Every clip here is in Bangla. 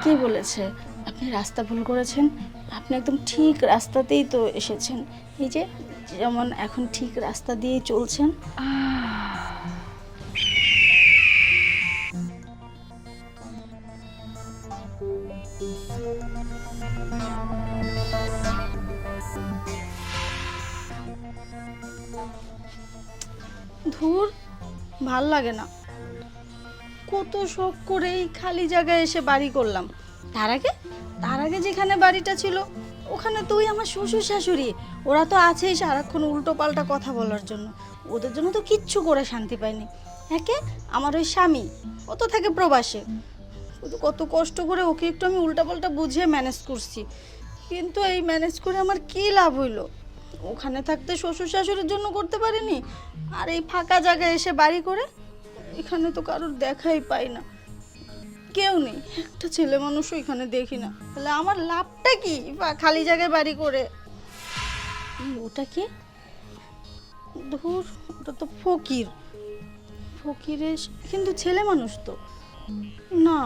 কে বলেছে আপনি রাস্তা ভুল করেছেন? আপনি একদম ঠিক রাস্তাতেই তো এসেছেন। এই যে যেমন এখন ঠিক রাস্তা দিয়েই চলছেন। ধুর, ভাল লাগে না। কত শখ করে এই খালি জায়গায় এসে বাড়ি করলাম। তার আগে যেখানে বাড়িটা ছিল ওখানে তো ওই আমার শ্বশুর শাশুড়ি, ওরা তো আছেই সারাক্ষণ উল্টো পাল্টা কথা বলার জন্য। ওদের জন্য তো কিচ্ছু করে শান্তি পাইনি। একে আমার ওই স্বামী, ও তো থাকে প্রবাসে। কত কষ্ট করে ওকে একটু আমি উল্টাপাল্টা বুঝিয়ে ম্যানেজ করছি, কিন্তু এই ম্যানেজ করে আমার কী লাভ হইলো? ওখানে থাকতে শ্বশুর শাশুড়ির জন্য করতে পারিনি, আর এই ফাঁকা জায়গায় এসে বাড়ি করে এখানে তো কারোর দেখাই পাই না, কেউ নেই, একটা ছেলে মানুষও এখানে দেখি না। তাহলে আমার লাভটা কি খালি জায়গায় বাড়ি করে? ওটা কি? ধুর, ওটা তো ফকির। ফকিরের কিন্তু ছেলে মানুষ তো না,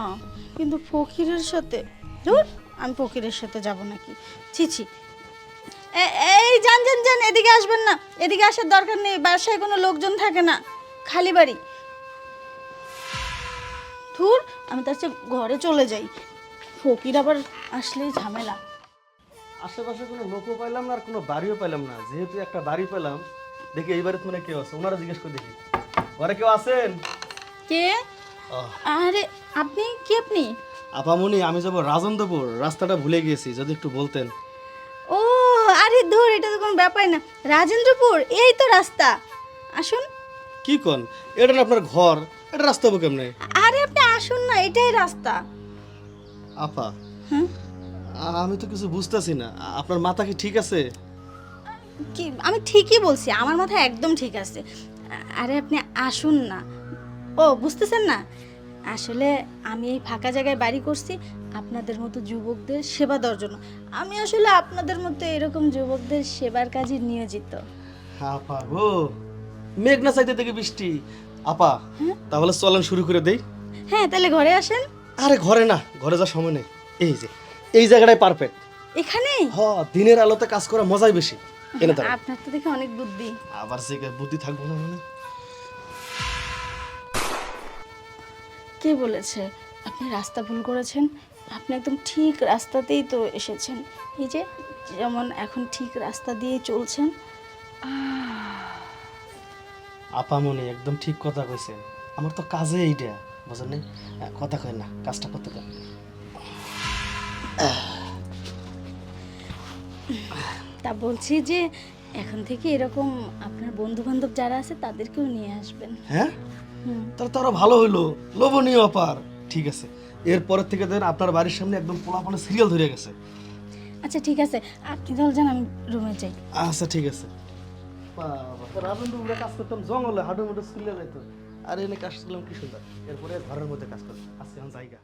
কিন্তু ফকিরের সাথে, ধুর, আমি ফকিরের সাথে যাব নাকি? ছি ছি। এই যান যান যান, এদিকে আসবেন না, এদিকে আসার দরকার নেই, বাসায় কোনো লোকজন থাকে না, খালি বাড়ি। ধুর, আমি তার চেয়ে ঘরে চলে যাই, ফকির আবার আসলেই ঝামেলা। আশেপাশে কোনো লোকও পাইলাম না আর কোনো বাড়িও পাইলাম না। যেহেতু একটা বাড়ি পেলাম, দেখি এই বাড়িতে মানে কেউ আছে, ওনারা জিজ্ঞেস করে দেখি ঘরে কেউ আছেন। কে? আরে আপনি কি? আপনি? আপামনি, আমি যাবো রাজেন্দ্রপুর, রাস্তাটা ভুলে গিয়েছি, যদি একটু বলতেন। ও আরে ধুর, এটা তো কোনো ব্যাপার না। রাজেন্দ্রপুর, এই তো রাস্তা, আসুন। কি কন? এটা না আপনার ঘর, এটা রাস্তা হবো কেমনে? আরে আপনি আসুন না, এটাই রাস্তা। আপা, হ্যাঁ আমি তো কিছু বুঝতেছি না, আপনার মাথা কি ঠিক আছে? কি, আমি ঠিকই বলছি, আমার মাথা একদম ঠিক আছে। আরে আপনি আসুন না। ও বুঝতেছেন না, আসলে আমি এই ফাঁকা জায়গায় বাড়ি করছি আপনাদের মতো যুবকদের সেবা দেওয়ার জন্য। আমি আসলে আপনাদের মতো এরকম যুবকদের সেবার কাজে নিয়োজিত। আপা গো, মেঘনা চাইতে থেকে বৃষ্টি। আপা, তাহলে চলেন শুরু করে দেই। হ্যাঁ, তাহলে ঘরে আসেন। আরে ঘরে না, ঘরে যাওয়ার সময় নেই। এই যে এই জায়গাটাই পারফেক্ট। এখানেই? হ, দিনের আলোতে কাজ করা মজাই বেশি। এনে দাও। আপনার তো দেখে অনেক বুদ্ধি। আবার সে বুদ্ধি থাকবো না মানে? কে বলেছে আপনি রাস্তা ভুল করেছেন? আপনি একদম ঠিক রাস্তাতেই তো এসেছেন। এই যে যেমন এখন ঠিক রাস্তা দিয়েই চলছেন। আপামনি একদম ঠিক কথা কইছেন। আমার তো কাজে এইটা, বুঝেন নাই? কথা কয় না, কাজটা করতে দেন। তা বলছি যে এখন থেকে এরকম আপনার বন্ধু বান্ধব যারা আছে তাদেরকেও নিয়ে আসবেন। হ্যাঁ, তাহলে তো আরো ভালো হইলো, লোভনীয় অপার। ঠিক আছে, এরপরের থেকে দেন আপনার বাড়ির সামনে একদম পোলাপানে সিরিয়াল ধরে গেছে। আচ্ছা ঠিক আছে, আপনি তাহলে যান, আমি রুমে যাই। আচ্ছা ঠিক আছে। রাজেন্দ্র কাজ করতাম জঙ্গলে, হাঁটু মুটু সিরিয়াল যাইতো, আর এনে কাজ করলাম কি সুন্দর। এরপরে ঘরের মধ্যে কাজ করতাম, আজকে এখন জায়গা।